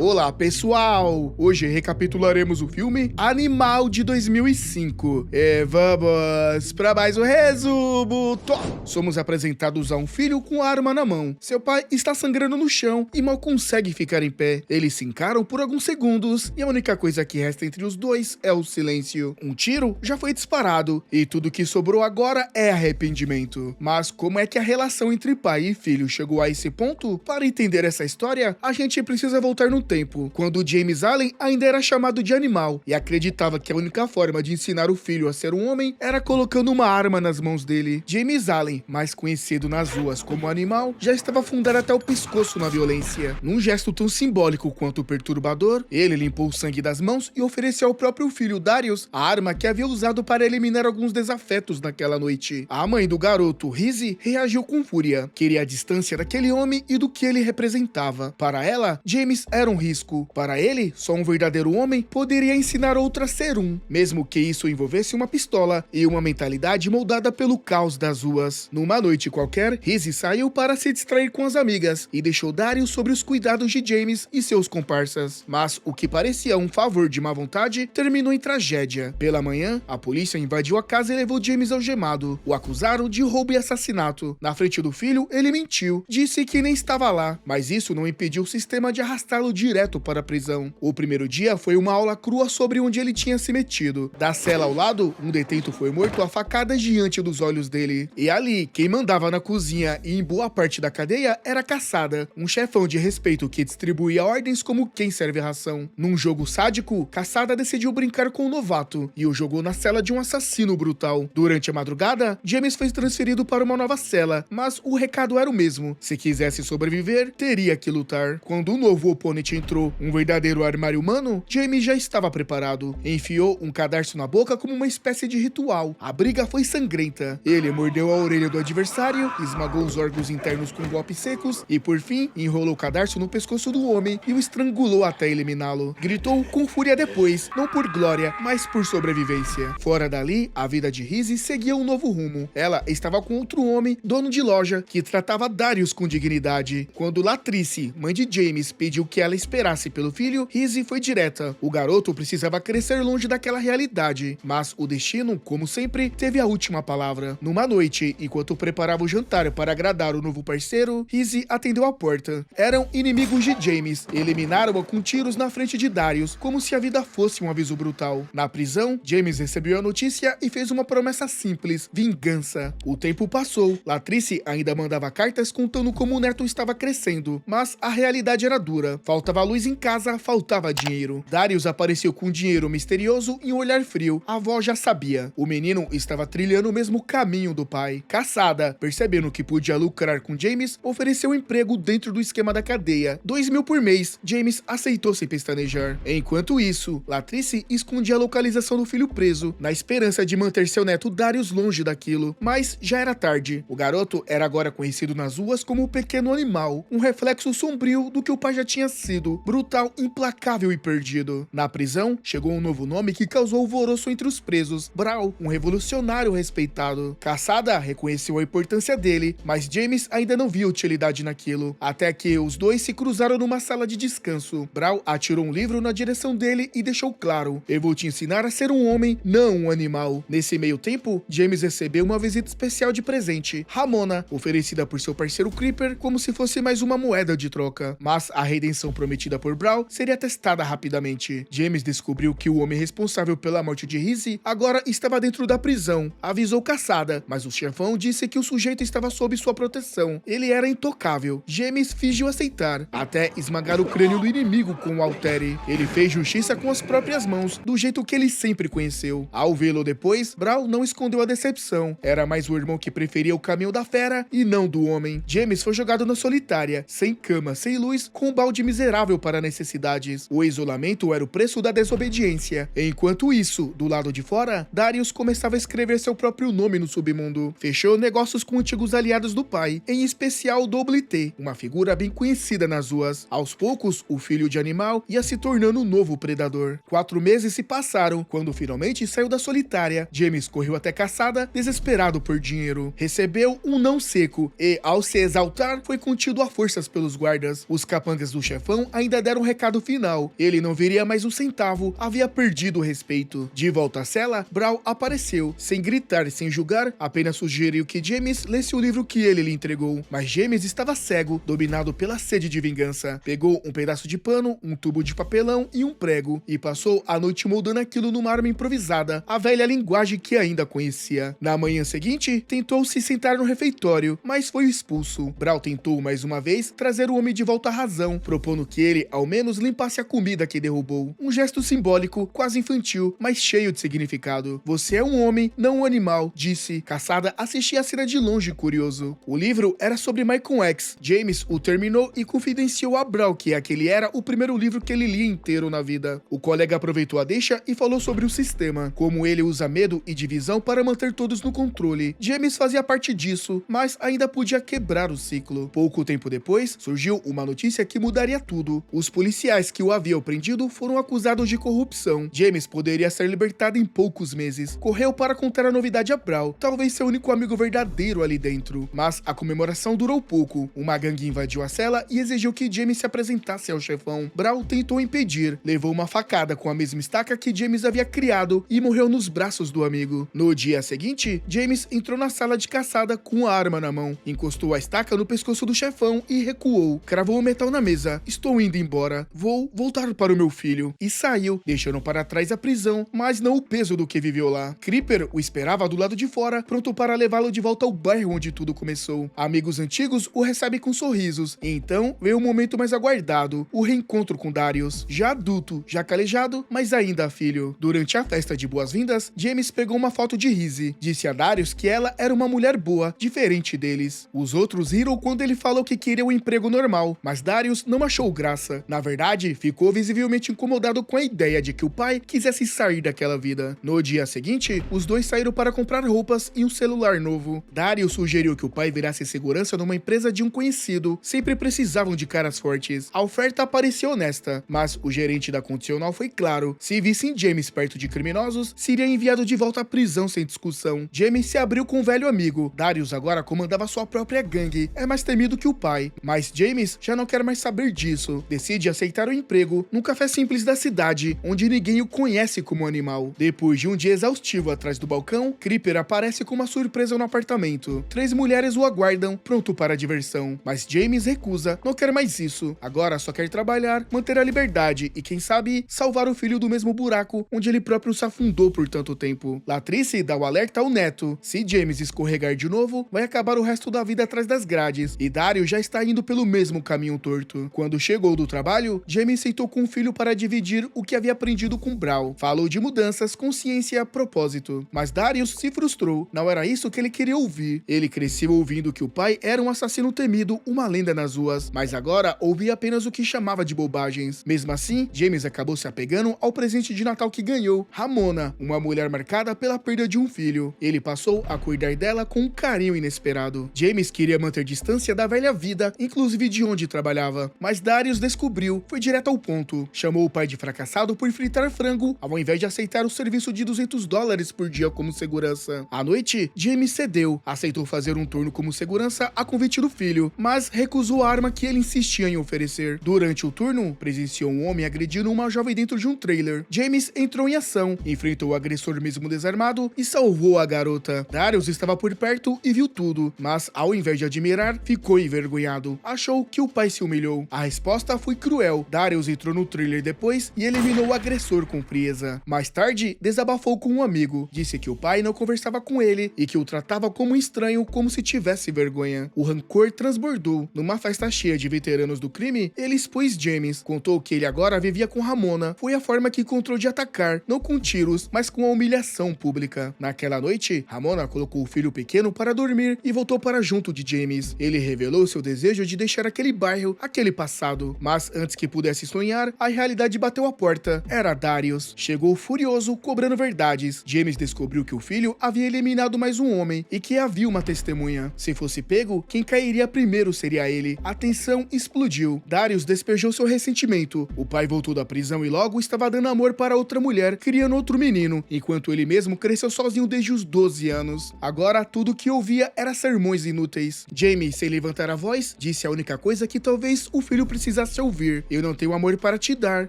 Olá pessoal, hoje recapitularemos o filme Animal de 2005 e vamos para mais um resumo. Somos apresentados a um filho com arma na mão. Seu pai está sangrando no chão e mal consegue ficar em pé. Eles se encaram por alguns segundos e a única coisa que resta entre os dois é o silêncio. Um tiro já foi disparado e tudo que sobrou agora é arrependimento. Mas como é que a relação entre pai e filho chegou a esse ponto? Para entender essa história, a gente precisa voltar no tempo, quando James Allen ainda era chamado de animal e acreditava que a única forma de ensinar o filho a ser um homem era colocando uma arma nas mãos dele. James Allen, mais conhecido nas ruas como Animal, já estava afundado até o pescoço na violência. Num gesto tão simbólico quanto perturbador, ele limpou o sangue das mãos e ofereceu ao próprio filho Darius a arma que havia usado para eliminar alguns desafetos naquela noite. A mãe do garoto, Rizzy, reagiu com fúria. Queria a distância daquele homem e do que ele representava. Para ela, James era um risco. Para ele, só um verdadeiro homem poderia ensinar outro a ser um, mesmo que isso envolvesse uma pistola e uma mentalidade moldada pelo caos das ruas. Numa noite qualquer, Rizzy saiu para se distrair com as amigas e deixou Darius sobre os cuidados de James e seus comparsas. Mas o que parecia um favor de má vontade terminou em tragédia. Pela manhã, a polícia invadiu a casa e levou James algemado. O acusaram de roubo e assassinato. Na frente do filho, ele mentiu, disse que nem estava lá, mas isso não impediu o sistema de arrastá-lo direto para a prisão. O primeiro dia foi uma aula crua sobre onde ele tinha se metido. Da cela ao lado, um detento foi morto a facadas diante dos olhos dele. E ali, quem mandava na cozinha e em boa parte da cadeia era Caçada, um chefão de respeito que distribuía ordens como quem serve a ração. Num jogo sádico, Caçada decidiu brincar com o novato e o jogou na cela de um assassino brutal. Durante a madrugada, James foi transferido para uma nova cela, mas o recado era o mesmo. Se quisesse sobreviver, teria que lutar. Quando o novo oponente entrou, um verdadeiro armário humano, James já estava preparado. Enfiou um cadarço na boca como uma espécie de ritual. A briga foi sangrenta. Ele mordeu a orelha do adversário, esmagou os órgãos internos com golpes secos e, por fim, enrolou o cadarço no pescoço do homem e o estrangulou até eliminá-lo. Gritou com fúria depois, não por glória, mas por sobrevivência. Fora dali, a vida de Rizzy seguia um novo rumo. Ela estava com outro homem, dono de loja, que tratava Darius com dignidade. Quando Latrice, mãe de James, pediu que ela esperasse pelo filho, Rizzy foi direta. O garoto precisava crescer longe daquela realidade, mas o destino, como sempre, teve a última palavra. Numa noite, enquanto preparava o jantar para agradar o novo parceiro, Rizzy atendeu a porta. Eram inimigos de James. Eliminaram-o com tiros na frente de Darius, como se a vida fosse um aviso brutal. Na prisão, James recebeu a notícia e fez uma promessa simples: vingança. O tempo passou. Latrice ainda mandava cartas contando como o neto estava crescendo, mas a realidade era dura. Faltava luz em casa, faltava dinheiro. Darius apareceu com dinheiro misterioso e um olhar frio. A avó já sabia. O menino estava trilhando o mesmo caminho do pai. Caçada, percebendo que podia lucrar com James, ofereceu emprego dentro do esquema da cadeia. 2.000 por mês. James aceitou sem pestanejar. Enquanto isso, Latrice escondia a localização do filho preso, na esperança de manter seu neto Darius longe daquilo. Mas já era tarde. O garoto era agora conhecido nas ruas como o pequeno animal, um reflexo sombrio do que o pai já tinha sido, brutal, implacável e perdido. Na prisão, chegou um novo nome que causou alvoroço entre os presos: Brawl, um revolucionário respeitado. Caçada reconheceu a importância dele, mas James ainda não via utilidade naquilo, até que os dois se cruzaram numa sala de descanso. Brawl atirou um livro na direção dele e deixou claro: eu vou te ensinar a ser um homem, não um animal. Nesse meio tempo, James recebeu uma visita especial de presente: Ramona, oferecida por seu parceiro Creeper como se fosse mais uma moeda de troca. Mas a redenção prometida por Brawl seria testada rapidamente. James descobriu que o homem responsável pela morte de Rizzy agora estava dentro da prisão. Avisou Caçada, mas o chefão disse que o sujeito estava sob sua proteção. Ele era intocável. James fingiu aceitar, até esmagar o crânio do inimigo com o Altere. Ele fez justiça com as próprias mãos, do jeito que ele sempre conheceu. Ao vê-lo depois, Brawl não escondeu a decepção. Era mais o irmão que preferia o caminho da fera e não do homem. James foi jogado na solitária, sem cama, sem luz, com um balde miserável vulnerável para necessidades. O isolamento era o preço da desobediência. Enquanto isso, do lado de fora, Darius começava a escrever seu próprio nome no submundo. Fechou negócios com antigos aliados do pai, em especial Double T, uma figura bem conhecida nas ruas. Aos poucos, o filho de Animal ia se tornando um novo predador. 4 meses se passaram, quando finalmente saiu da solitária. James correu até Caçada, desesperado por dinheiro. Recebeu um não seco e, ao se exaltar, foi contido a forças pelos guardas. Os capangas do chefão ainda deram um recado final. Ele não veria mais um centavo, havia perdido o respeito. De volta à cela, Brawl apareceu, sem gritar e sem julgar, apenas sugeriu que James lesse o livro que ele lhe entregou. Mas James estava cego, dominado pela sede de vingança. Pegou um pedaço de pano, um tubo de papelão e um prego, e passou a noite moldando aquilo numa arma improvisada, a velha linguagem que ainda conhecia. Na manhã seguinte, tentou se sentar no refeitório, mas foi expulso. Brawl tentou mais uma vez trazer o homem de volta à razão, propondo que ele, ao menos, limpasse a comida que derrubou. Um gesto simbólico, quase infantil, mas cheio de significado. Você é um homem, não um animal, disse. Caçada assistia a cena de longe, curioso. O livro era sobre Malcolm X. James o terminou e confidenciou a Brawl que aquele era o primeiro livro que ele lia inteiro na vida. O colega aproveitou a deixa e falou sobre o sistema, como ele usa medo e divisão para manter todos no controle. James fazia parte disso, mas ainda podia quebrar o ciclo. Pouco tempo depois, surgiu uma notícia que mudaria tudo. Os policiais que o haviam prendido foram acusados de corrupção. James poderia ser libertado em poucos meses. Correu para contar a novidade a Brawl, talvez seu único amigo verdadeiro ali dentro. Mas a comemoração durou pouco. Uma gangue invadiu a cela e exigiu que James se apresentasse ao chefão. Brawl tentou impedir, levou uma facada com a mesma estaca que James havia criado e morreu nos braços do amigo. No dia seguinte, James entrou na sala de Caçada com a arma na mão, encostou a estaca no pescoço do chefão e recuou. Cravou o metal na mesa. Estou indo embora. Vou voltar para o meu filho. E saiu, deixando para trás a prisão, mas não o peso do que viveu lá. Creeper o esperava do lado de fora, pronto para levá-lo de volta ao bairro onde tudo começou. Amigos antigos o recebem com sorrisos. E então veio o momento mais aguardado, o reencontro com Darius. Já adulto, já calejado, mas ainda filho. Durante a festa de boas-vindas, James pegou uma foto de Rizzy. Disse a Darius que ela era uma mulher boa, diferente deles. Os outros riram quando ele falou que queria um emprego normal, mas Darius não achou graça. Na verdade, ficou visivelmente incomodado com a ideia de que o pai quisesse sair daquela vida. No dia seguinte, os dois saíram para comprar roupas e um celular novo. Darius sugeriu que o pai virasse segurança numa empresa de um conhecido. Sempre precisavam de caras fortes. A oferta parecia honesta, mas o gerente da condicional foi claro. Se vissem James perto de criminosos, seria enviado de volta à prisão sem discussão. James se abriu com um velho amigo. Darius agora comandava sua própria gangue. É mais temido que o pai. Mas James já não quer mais saber disso. Decide aceitar o emprego num café simples da cidade, onde ninguém o conhece como animal. Depois de um dia exaustivo atrás do balcão, Creeper aparece com uma surpresa no apartamento. 3 mulheres o aguardam, pronto para a diversão. Mas James recusa, não quer mais isso. Agora só quer trabalhar, manter a liberdade e, quem sabe, salvar o filho do mesmo buraco onde ele próprio se afundou por tanto tempo. Latrice dá o alerta ao neto. Se James escorregar de novo, vai acabar o resto da vida atrás das grades. E Darius já está indo pelo mesmo caminho torto. Quando chegou do trabalho, James sentou com o filho para dividir o que havia aprendido com Brawl. Falou de mudanças, consciência e propósito. Mas Darius se frustrou. Não era isso que ele queria ouvir. Ele cresceu ouvindo que o pai era um assassino temido, uma lenda nas ruas. Mas agora ouvia apenas o que chamava de bobagens. Mesmo assim, James acabou se apegando ao presente de Natal que ganhou. Ramona, uma mulher marcada pela perda de um filho. Ele passou a cuidar dela com um carinho inesperado. James queria manter distância da velha vida, inclusive de onde trabalhava. Mas Darius descobriu, foi direto ao ponto. Chamou o pai de fracassado por fritar frango, ao invés de aceitar o serviço de $200 por dia como segurança. À noite, James cedeu, aceitou fazer um turno como segurança a convite do filho, mas recusou a arma que ele insistia em oferecer. Durante o turno, presenciou um homem agredindo uma jovem dentro de um trailer. James entrou em ação, enfrentou o agressor mesmo desarmado e salvou a garota. Darius estava por perto e viu tudo, mas ao invés de admirar, ficou envergonhado. Achou que o pai se humilhou. A resposta foi cruel. Darius entrou no trailer depois e eliminou o agressor com frieza. Mais tarde, desabafou com um amigo. Disse que o pai não conversava com ele e que o tratava como um estranho, como se tivesse vergonha. O rancor transbordou. Numa festa cheia de veteranos do crime, ele expôs James. Contou que ele agora vivia com Ramona. Foi a forma que encontrou de atacar, não com tiros, mas com a humilhação pública. Naquela noite, Ramona colocou o filho pequeno para dormir e voltou para junto de James. Ele revelou seu desejo de deixar aquele bairro, aquele passado. isso. Mas antes que pudesse sonhar, a realidade bateu a porta. Era Darius. Chegou furioso, cobrando verdades. James descobriu que o filho havia eliminado mais um homem e que havia uma testemunha. Se fosse pego, quem cairia primeiro seria ele. A tensão explodiu. Darius despejou seu ressentimento. O pai voltou da prisão e logo estava dando amor para outra mulher, criando outro menino, enquanto ele mesmo cresceu sozinho desde os 12 anos. Agora, tudo que ouvia era sermões inúteis. James, sem levantar a voz, disse a única coisa que talvez o filho precisasse ouvir: eu não tenho amor para te dar,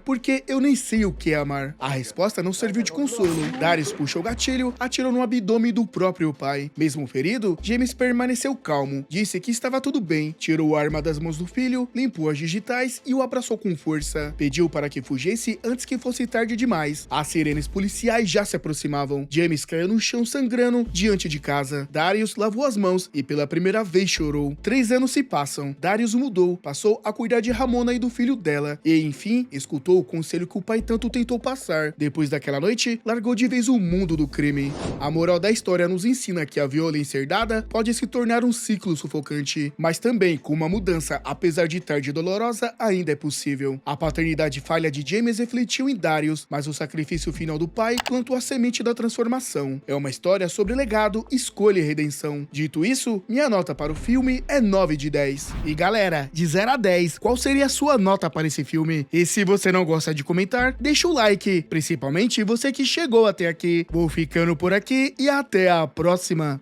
porque eu nem sei o que é amar. A resposta não serviu de consolo. Darius puxou o gatilho, atirou no abdômen do próprio pai. Mesmo ferido, James permaneceu calmo, disse que estava tudo bem, tirou a arma das mãos do filho, limpou as digitais e o abraçou com força. Pediu para que fugisse antes que fosse tarde demais. As sirenes policiais já se aproximavam. James caiu no chão sangrando diante de casa. Darius lavou as mãos e pela primeira vez chorou. 3 anos se passam. Darius mudou, passou a cuidar de Ramona e do filho dela. E, enfim, escutou o conselho que o pai tanto tentou passar. Depois daquela noite, largou de vez o mundo do crime. A moral da história nos ensina que a violência herdada pode se tornar um ciclo sufocante, mas também com uma mudança, apesar de tarde e dolorosa, ainda é possível. A paternidade falha de James refletiu em Darius, mas o sacrifício final do pai plantou a semente da transformação. É uma história sobre legado, escolha e redenção. Dito isso, minha nota para o filme é 9 de 10. E galera, de 0 a 10, qual seria a sua nota para esse filme? E se você não gosta de comentar, deixa o like, principalmente você que chegou até aqui. Vou ficando por aqui e até a próxima.